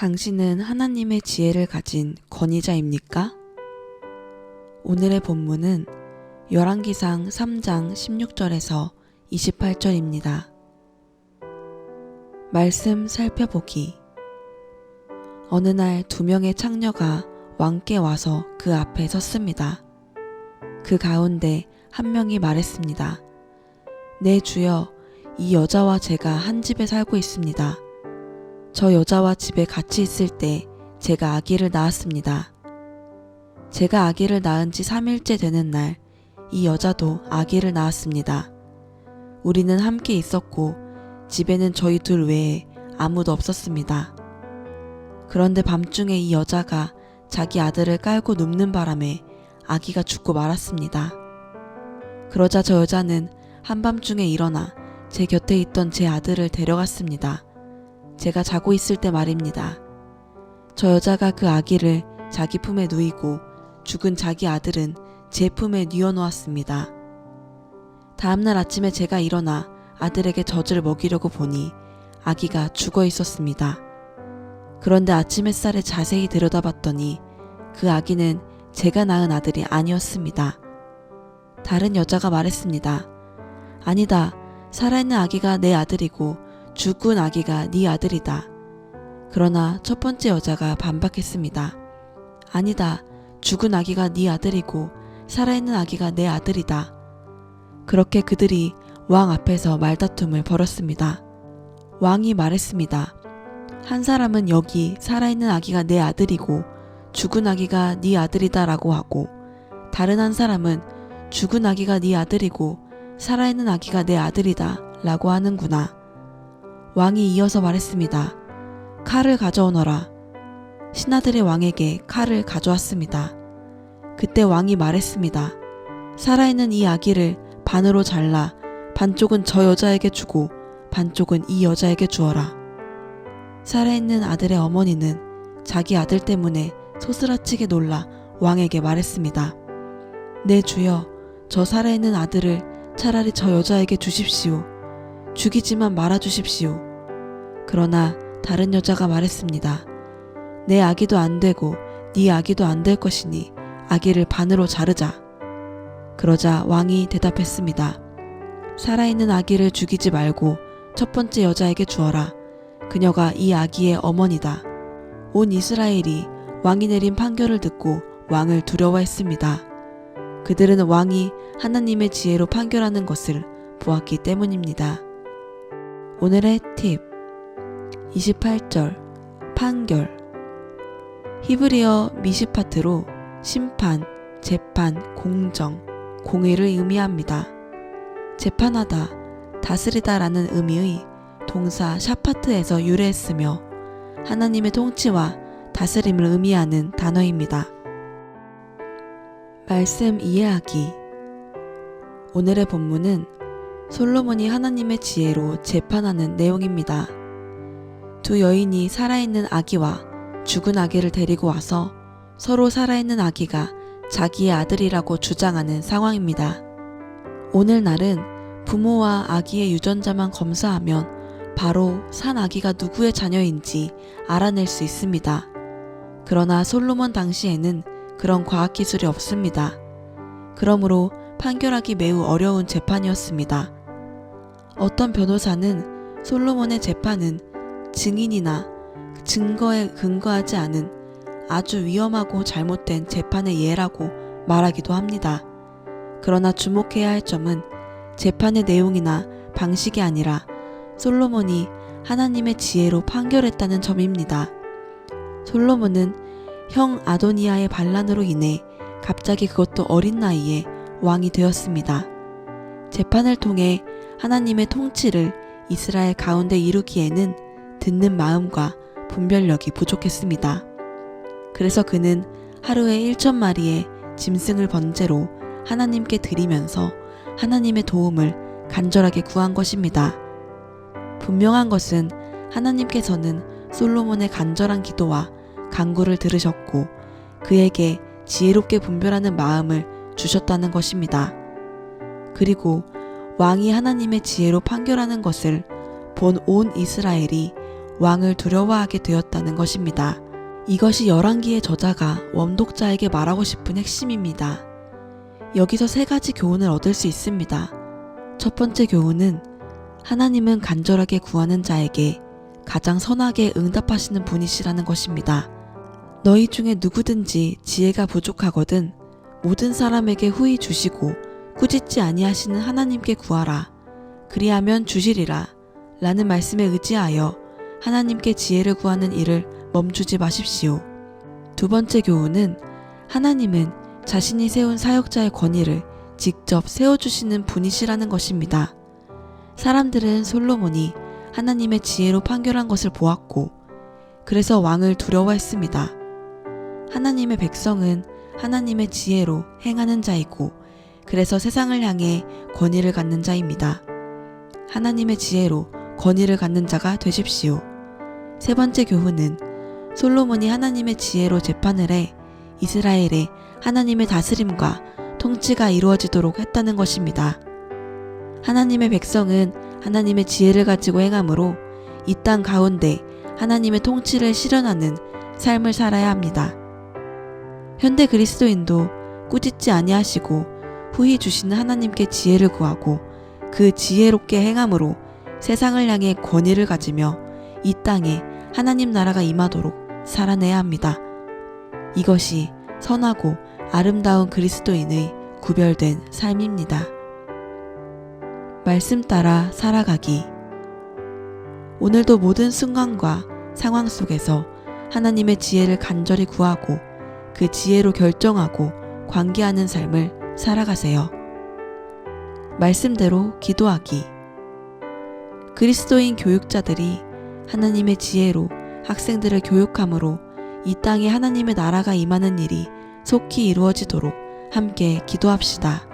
당신은 하나님의 지혜를 가진 권위자입니까? 오늘의 본문은 열왕기상 3장 16절에서 28절입니다. 말씀 살펴보기. 어느 날 2명의 창녀가 왕께 와서 그 앞에 섰습니다. 그 가운데 한 명이 말했습니다. 네 주여, 이 여자와 제가 한 집에 살고 있습니다. 저 여자와 집에 같이 있을 때 제가 아기를 낳았습니다. 제가 아기를 낳은 지 3일째 되는 날, 이 여자도 아기를 낳았습니다. 우리는 함께 있었고 집에는 저희 둘 외에 아무도 없었습니다. 그런데 밤중에 이 여자가 자기 아들을 깔고 눕는 바람에 아기가 죽고 말았습니다. 그러자 저 여자는 한밤중에 일어나 제 곁에 있던 제 아들을 데려갔습니다. 제가 자고 있을 때 말입니다. 저 여자가 그 아기를 자기 품에 누이고 죽은 자기 아들은 제 품에 뉘어놓았습니다. 다음날 아침에 제가 일어나 아들에게 젖을 먹이려고 보니 아기가 죽어 있었습니다. 그런데 아침 햇살에 자세히 들여다봤더니 그 아기는 제가 낳은 아들이 아니었습니다. 다른 여자가 말했습니다. 아니다. 살아있는 아기가 내 아들이고 죽은 아기가 네 아들이다. 그러나 첫 번째 여자가 반박했습니다. 아니다. 죽은 아기가 네 아들이고 살아있는 아기가 내 아들이다. 그렇게 그들이 왕 앞에서 말다툼을 벌였습니다. 왕이 말했습니다. 한 사람은 여기 살아있는 아기가 내 아들이고 죽은 아기가 네 아들이다 라고 하고, 다른 한 사람은 죽은 아기가 네 아들이고 살아있는 아기가 내 아들이다 라고 하는구나. 왕이 이어서 말했습니다. 칼을 가져오너라. 신하들의 왕에게 칼을 가져왔습니다. 그때 왕이 말했습니다. 살아있는 이 아기를 반으로 잘라 반쪽은 저 여자에게 주고 반쪽은 이 여자에게 주어라. 살아있는 아들의 어머니는 자기 아들 때문에 소스라치게 놀라 왕에게 말했습니다. 네 주여, 저 살아있는 아들을 차라리 저 여자에게 주십시오. 죽이지만 말아 주십시오. 그러나 다른 여자가 말했습니다. 내 아기도 안 되고 네 아기도 안 될 것이니 아기를 반으로 자르자. 그러자 왕이 대답했습니다. 살아있는 아기를 죽이지 말고 첫 번째 여자에게 주어라. 그녀가 이 아기의 어머니다. 온 이스라엘이 왕이 내린 판결을 듣고 왕을 두려워했습니다. 그들은 왕이 하나님의 지혜로 판결하는 것을 보았기 때문입니다. 오늘의 팁 28절 판결. 히브리어 미시파트로 심판, 재판, 공정, 공의를 의미합니다. 재판하다, 다스리다 라는 의미의 동사 샤파트에서 유래했으며 하나님의 통치와 다스림을 의미하는 단어입니다. 말씀 이해하기. 오늘의 본문은 솔로몬이 하나님의 지혜로 재판하는 내용입니다. 두 여인이 살아있는 아기와 죽은 아기를 데리고 와서 서로 살아있는 아기가 자기의 아들이라고 주장하는 상황입니다. 오늘날은 부모와 아기의 유전자만 검사하면 바로 산 아기가 누구의 자녀인지 알아낼 수 있습니다. 그러나 솔로몬 당시에는 그런 과학기술이 없습니다. 그러므로 판결하기 매우 어려운 재판이었습니다. 어떤 변호사는 솔로몬의 재판은 증인이나 증거에 근거하지 않은 아주 위험하고 잘못된 재판의 예라고 말하기도 합니다. 그러나 주목해야 할 점은 재판의 내용이나 방식이 아니라 솔로몬이 하나님의 지혜로 판결했다는 점입니다. 솔로몬은 형 아도니아의 반란으로 인해 갑자기 그것도 어린 나이에 왕이 되었습니다. 재판을 통해 하나님의 통치를 이스라엘 가운데 이루기에는 듣는 마음과 분별력이 부족했습니다. 그래서 그는 하루에 1,000마리의 짐승을 번제로 하나님께 드리면서 하나님의 도움을 간절하게 구한 것입니다. 분명한 것은 하나님께서는 솔로몬의 간절한 기도와 간구를 들으셨고 그에게 지혜롭게 분별하는 마음을 주셨다는 것입니다. 그리고 왕이 하나님의 지혜로 판결하는 것을 본 온 이스라엘이 왕을 두려워하게 되었다는 것입니다. 이것이 열왕기의 저자가 원독자에게 말하고 싶은 핵심입니다. 여기서 세 가지 교훈을 얻을 수 있습니다. 첫 번째 교훈은 하나님은 간절하게 구하는 자에게 가장 선하게 응답하시는 분이시라는 것입니다. 너희 중에 누구든지 지혜가 부족하거든 모든 사람에게 후히 주시고 꾸짖지 아니하시는 하나님께 구하라. 그리하면 주시리라. 라는 말씀에 의지하여 하나님께 지혜를 구하는 일을 멈추지 마십시오. 두 번째 교훈은 하나님은 자신이 세운 사역자의 권위를 직접 세워주시는 분이시라는 것입니다. 사람들은 솔로몬이 하나님의 지혜로 판결한 것을 보았고 그래서 왕을 두려워했습니다. 하나님의 백성은 하나님의 지혜로 행하는 자이고 그래서 세상을 향해 권위를 갖는 자입니다. 하나님의 지혜로 권위를 갖는 자가 되십시오. 세 번째 교훈은 솔로몬이 하나님의 지혜로 재판을 해 이스라엘에 하나님의 다스림과 통치가 이루어지도록 했다는 것입니다. 하나님의 백성은 하나님의 지혜를 가지고 행함으로 이 땅 가운데 하나님의 통치를 실현하는 삶을 살아야 합니다. 현대 그리스도인도 꾸짖지 아니하시고 후히 주시는 하나님께 지혜를 구하고 그 지혜롭게 행함으로 세상을 향해 권위를 가지며 이 땅에 하나님 나라가 임하도록 살아내야 합니다. 이것이 선하고 아름다운 그리스도인의 구별된 삶입니다. 말씀 따라 살아가기. 오늘도 모든 순간과 상황 속에서 하나님의 지혜를 간절히 구하고 그 지혜로 결정하고 관계하는 삶을 살아가세요. 말씀대로 기도하기. 그리스도인 교육자들이 하나님의 지혜로 학생들을 교육함으로 이 땅에 하나님의 나라가 임하는 일이 속히 이루어지도록 함께 기도합시다.